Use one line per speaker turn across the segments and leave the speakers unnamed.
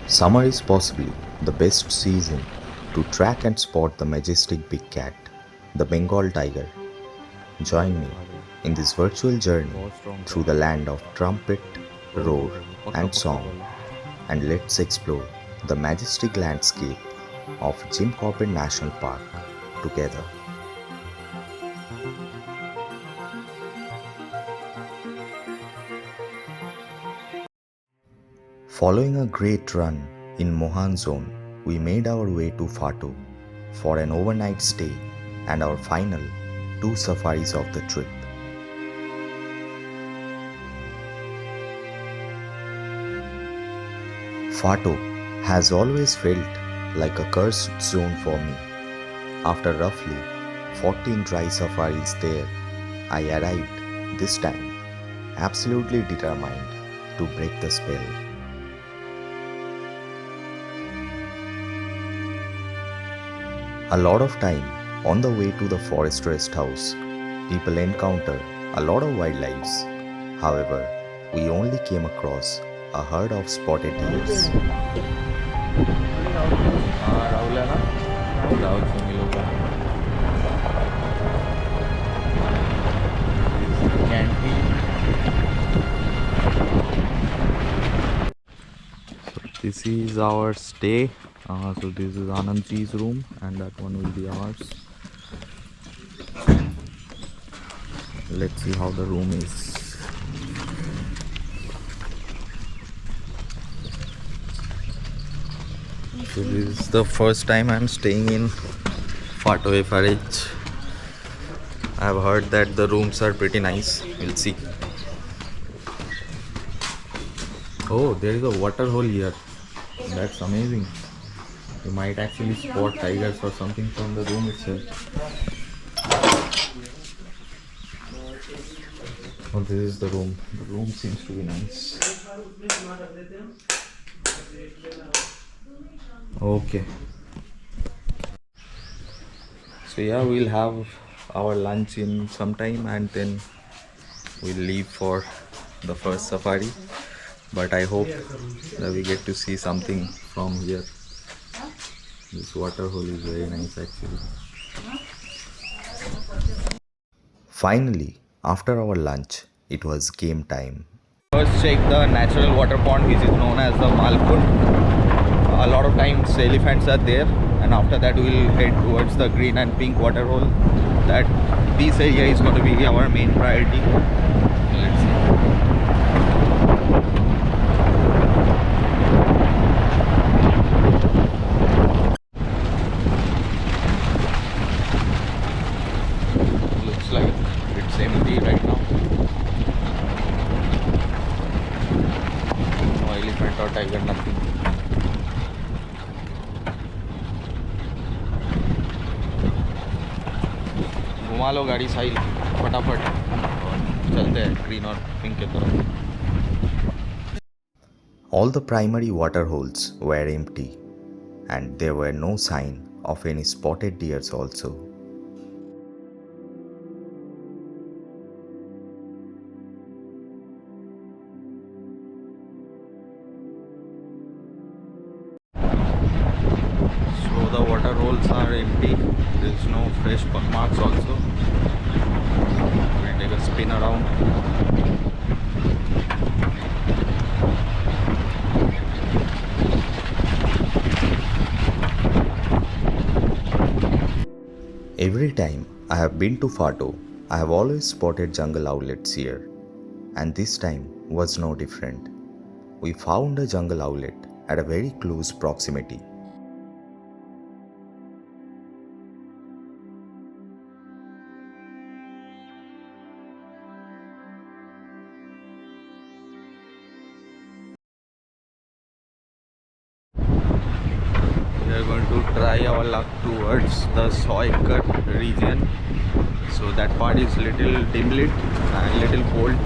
Summer is possibly the best season to track and spot the majestic big cat, the Bengal tiger. Join me in this virtual journey through the land of trumpet, roar, and song, and let's explore the majestic landscape of Jim Corbett National Park together. Following a great run in Mohan Zone, we made our way to Phato for an overnight stay and our final two safaris of the trip. Phato has always felt like a cursed zone for me. After roughly 14 dry safaris there, I arrived this time absolutely determined to break the spell. A lot of time on the way to the forest rest house, people encounter a lot of wildlife. However, we only came across a herd of spotted deers.
This is our stay. So this is Anandji's room and that one will be ours. Let's see how the room is. So this is the first time I'm staying in Phato FRH. I've heard that the rooms are pretty nice. We'll see. Oh, there is a water hole here. That's amazing. You might actually spot tigers or something from the room itself. Oh, this is the room. The room seems to be nice. Okay. So yeah, we'll have our lunch in some time and then we'll leave for the first safari. But I hope that we get to see something from here. This water hole is very nice actually.
Finally, after our lunch, it was game time.
First check the natural water pond which is known as the Malkund. A lot of times elephants are there, and after that we'll head towards the green and pink water hole. That this area is going to be our main priority. Let's see. Looks like it's empty right now. No elephant or tiger, nothing. घुमा लो गाड़ी साइल फटाफट और चलते हैं green और pink की तरफ.
All the primary water holes were empty, and there were no sign of any spotted deers also.
So the water holes are empty. There is no fresh marks also. We'll take a spin around.
Every time I have been to Phato, I have always spotted jungle owlets here, and this time was no different. We found a jungle owlet at a very close proximity.
We are going to try our luck towards the Soiker region. So that part is little dim lit and little cold.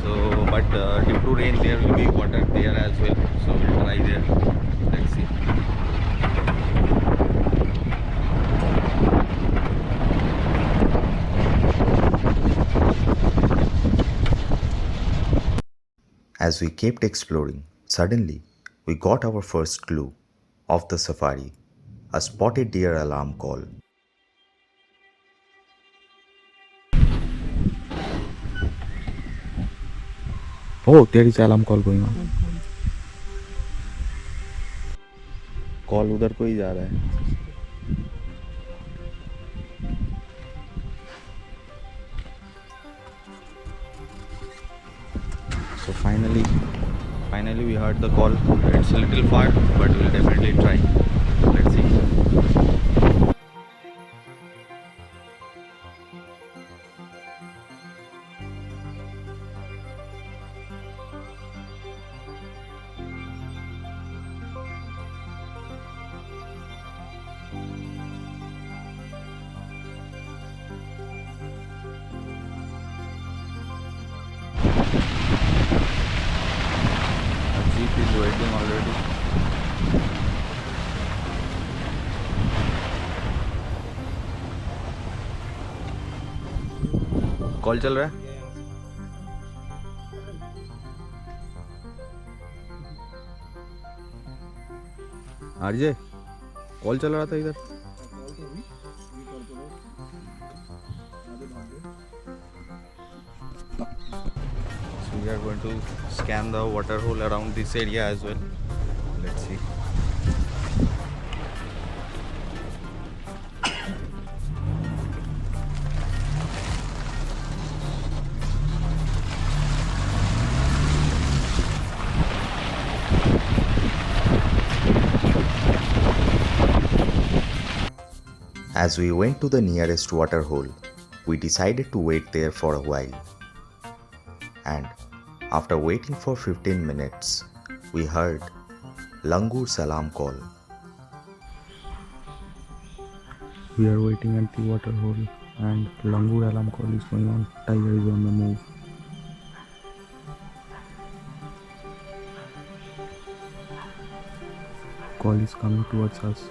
So, but due to rain, there will be water there as well. So we'll try there. Let's see.
As we kept exploring, suddenly we got our first clue of the safari, a spotted deer alarm call.
Oh, there is alarm call going on. Call उधर को ही जा रहा है. So finally we heard the call. It's a little far, but we'll definitely try. Let's see. Jeep is waiting already. Call चल रहा है. RJ call चल रहा था इधर. So we are going to scan the water hole around this area as well. Let's see.
As we went to the nearest water hole, we decided to wait there for a while. And after waiting for 15 minutes, we heard Langur's alarm call.
We are waiting at the water hole and Langur alarm call is going on. Tiger is on the move. Call is coming towards us.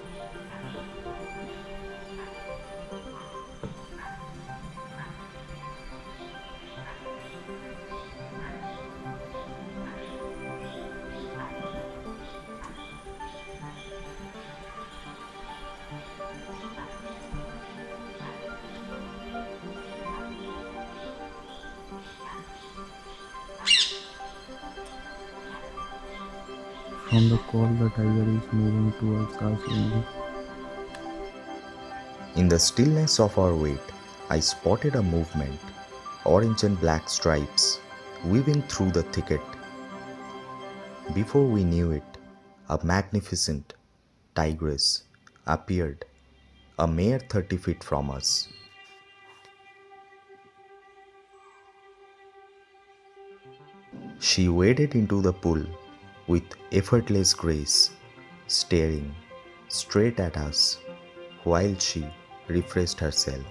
From the call, the tiger is moving towards us only.
In the stillness of our wait, I spotted a movement, orange and black stripes weaving through the thicket. Before we knew it, a magnificent tigress appeared, a mere 30 feet from us. She waded into the pool with effortless grace, staring straight at us while she refreshed herself.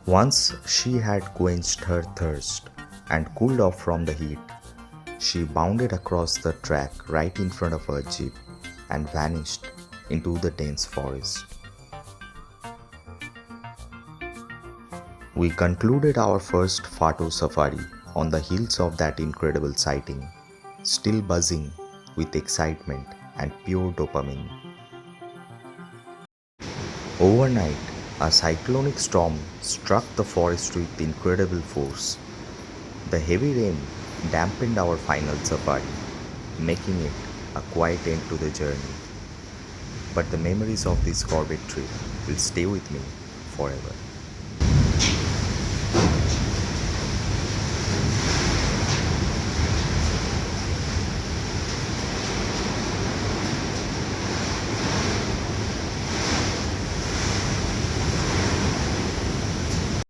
Once she had quenched her thirst and cooled off from the heat, she bounded across the track right in front of her jeep and vanished into the dense forest. We concluded our first Phato safari on the heels of that incredible sighting, still buzzing with excitement and pure dopamine. Overnight, a cyclonic storm struck the forest with incredible force. The heavy rain dampened our final safari, making it a quiet end to the journey. But the memories of this Corbett trip will stay with me forever.